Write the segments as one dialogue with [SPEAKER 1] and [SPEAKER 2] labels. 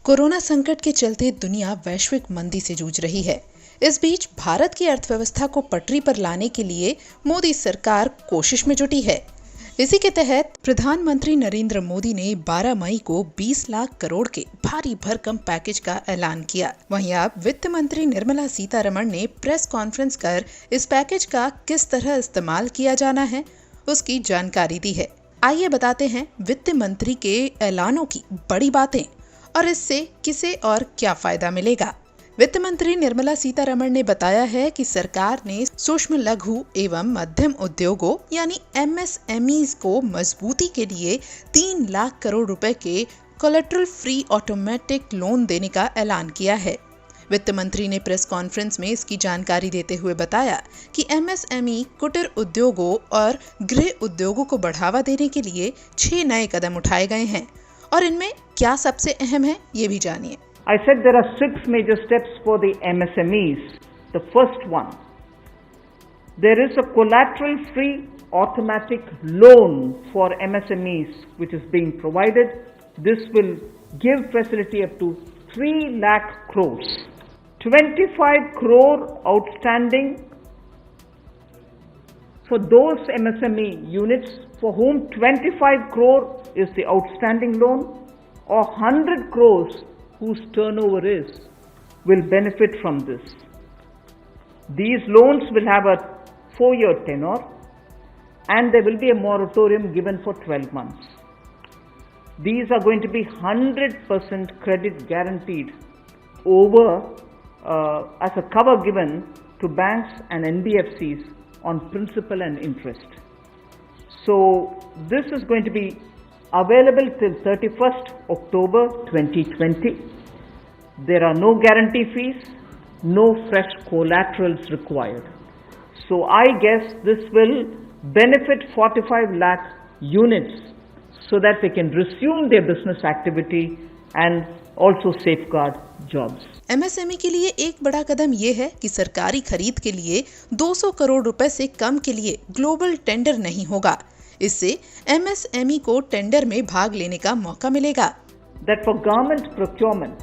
[SPEAKER 1] Corona संकट के चलते दुनिया वैश्विक मंदी से जूझ रही है। इस बीच भारत की अर्थव्यवस्था को पटरी पर लाने के लिए मोदी सरकार कोशिश में जुटी है। इसी के तहत प्रधानमंत्री नरेंद्र मोदी ने 12 मई को 20 लाख करोड़ के भारी भरकम पैकेज का ऐलान किया। वहीं अब वित्त मंत्री निर्मला सीतारमण ने प्रेस कॉन्फ्रेंस कर इस पैकेज का किस तरह इस्तेमाल किया जाना है, उसकी जानकारी दी है। आइए बताते हैं वित्त मंत्री के ऐलानों की बड़ी बातें और इससे किसे और क्या फायदा मिलेगा। वित्त मंत्री निर्मला सीतारमण ने बताया है कि सरकार ने सूक्ष्म लघु एवं मध्यम उद्योगों यानी MSMEs को मजबूती के लिए 3 लाख करोड़ रुपए के कोलेटरल फ्री ऑटोमेटिक लोन देने का ऐलान किया है। वित्त मंत्री ने प्रेस कॉन्फ्रेंस में इसकी जानकारी देते हुए बताया कि MSME कुटीर उद्योगों और गृह उद्योगों को बढ़ावा देने के लिए 6 नए कदम उठाए गए हैं और इनमें क्या सबसे अहम है, ये भी जानिए।
[SPEAKER 2] I said there are 6 major steps for the MSMEs. The first one, there is a collateral-free automatic loan for MSMEs which is being provided. This will give facility up to 3 lakh crores. 25 crore outstanding for those MSME units for whom 25 crore is the outstanding loan, or 100 crores whose turnover will benefit from this. These loans will have a 4-year tenure and there will be a moratorium given for 12 months. These are going to be 100% credit guaranteed over as a cover given to banks and NBFCs on principal and interest. So this is going to be available till 31st October 2020. There are no guarantee fees, no fresh collaterals required. So I guess this will benefit 45 lakh units so that they can resume their business activity and also safeguard jobs.
[SPEAKER 1] MSME के लिए एक बड़ा कदम ये है कि सरकारी खरीद के लिए 200 करोड़ रुपए से कम के लिए ग्लोबल टेंडर नहीं होगा। इससे MSME को टेंडर में भाग लेने का मौका मिलेगा।
[SPEAKER 2] That for government procurement,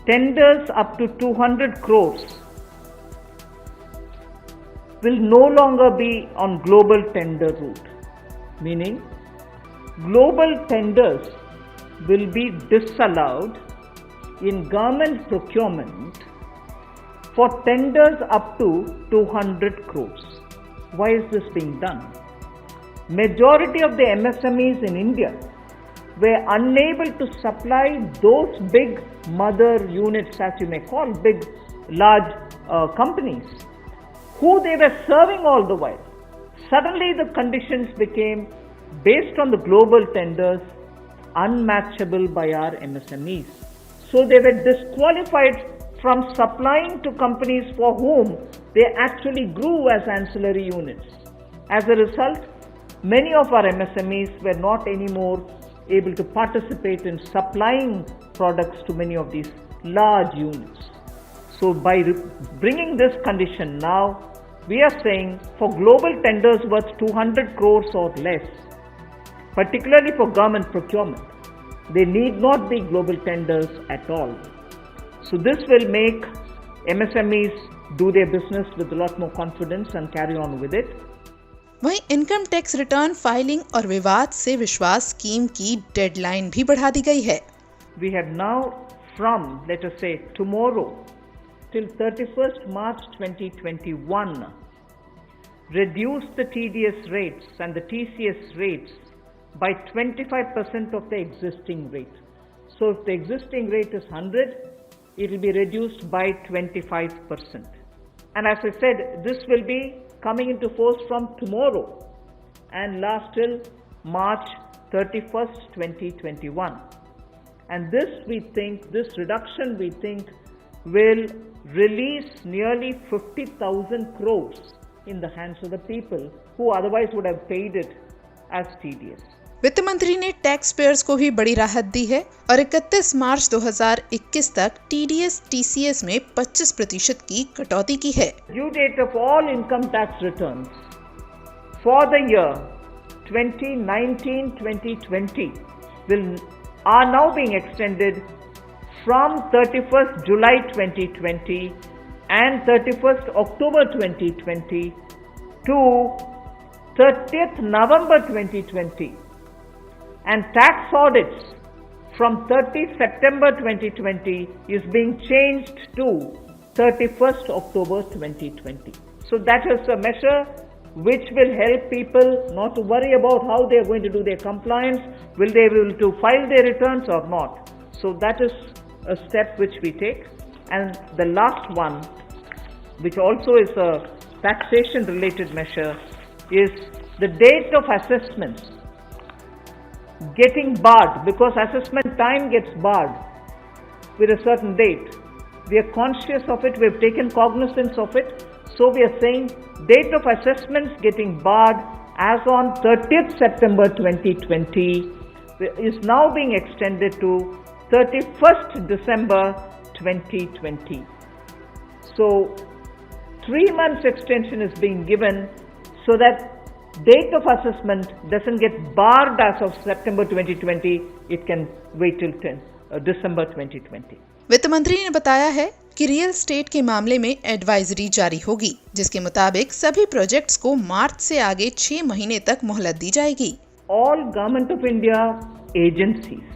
[SPEAKER 2] tenders up to 200 crores will no longer be on global tender route, meaning global tenders will be disallowed in government procurement for tenders up to 200 crores. Why is this being done? Majority of the MSMEs in India were unable to supply those big mother units, as you may call, big, large companies, who they were serving all the while. Suddenly the conditions became, based on the global tenders, unmatchable by our MSMEs. So they were disqualified from supplying to companies for whom they actually grew as ancillary units. As a result, many of our MSMEs were not anymore able to participate in supplying products to many of these large units. So by bringing this condition now, we are saying for global tenders worth 200 crores or less, particularly for government procurement, they need not be global tenders at all. So this will make MSMEs do their business with a lot more confidence and carry on with it.
[SPEAKER 1] वहीं income tax return filing और विवाद से विश्वास scheme की deadline भी बढ़ा दी गई है।
[SPEAKER 2] We have now from, let us say, tomorrow till 31st March 2021 reduced the TDS rates and the TCS rates by 25% of the existing rate. So if the existing rate is 100, it will be reduced by 25%. And as I said, this will be coming into force from tomorrow and last till March 31st, 2021. And this reduction we think will release nearly 50,000 crores in the hands of the people who otherwise would have paid it as TDS.
[SPEAKER 1] वित्त मंत्री ने tax payers को भी बड़ी राहत दी है और 31 मार्च 2021 तक TDS TCS में 25% की कटौती की है।
[SPEAKER 2] Due date of all income tax returns for the year 2019-2020 are now being extended from 31st July 2020 and 31st October 2020 to 30th November 2020, and tax audits from 30 September 2020 is being changed to 31st October 2020. So that is a measure which will help people not to worry about how they are going to do their compliance, will they be able to file their returns or not. So that is a step which we take. And the last one, which also is a taxation related measure, is the date of assessments getting barred, because assessment time gets barred with a certain date. We are conscious of it, we have taken cognizance of it. So we are saying date of assessments getting barred as on 30th September 2020 is now being extended to 31st December 2020. So 3 months extension is being given so that date of assessment doesn't get barred as of September 2020, it can wait till December 2020.
[SPEAKER 1] वित्त मंत्री ने बताया है कि real estate के मामले में advisory जारी होगी, जिसके मुताबिक सभी प्रोजेक्ट्स को मार्च से आगे 6 महीने तक मोहलत दी जाएगी।
[SPEAKER 2] All Government of India agencies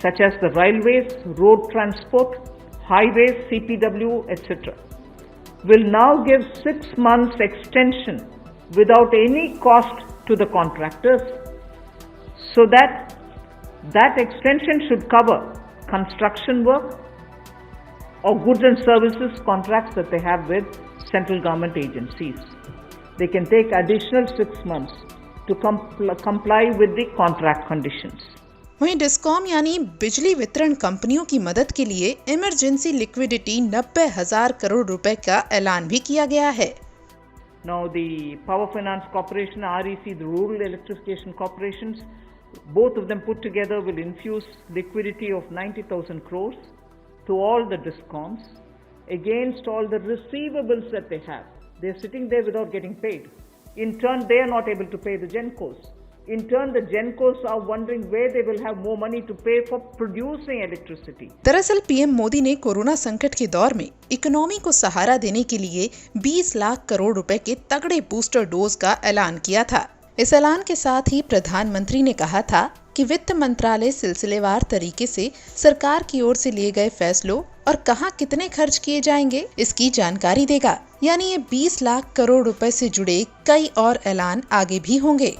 [SPEAKER 2] such as the railways, road transport, highways, CPW, etc. will now give 6 months extension without any cost to the contractors, so that extension should cover construction work or goods and services contracts that they have with central government agencies. They can take additional 6 months to comply with the contract conditions.
[SPEAKER 1] वहीं discom यानी बिजली वितरण कंपनियों की मदद के लिए emergency liquidity 90,000 crore रुपए का ऐलान भी किया गया है।
[SPEAKER 2] Now the Power Finance Corporation, REC, the Rural Electrification Corporations, both of them put together will infuse liquidity of 90,000 crores to all the DISCOMs against all the receivables that they have. They are sitting there without getting paid. In turn, they are not able to pay the GENCOs. In turn, the GENCOs are wondering where they will have more money to pay for producing electricity.
[SPEAKER 1] दरअसल PM Modi ने corona संकट के दौर में economy को सहारा देने के लिए 20 लाख करोड़ रुपए के तगड़े बूस्टर डोज का ऐलान किया था। इस ऐलान के साथ ही प्रधानमंत्री ने कहा था कि वित्त मंत्रालय सिलसिलेवार तरीके से सरकार की ओर से लिए गए फैसलों और कहां कितने खर्च किए जाएंगे इसकी जानकारी देगा। यानी ये 20 लाख करोड़ रुपए से जुड़े कई और ऐलान आगे भी होंगे।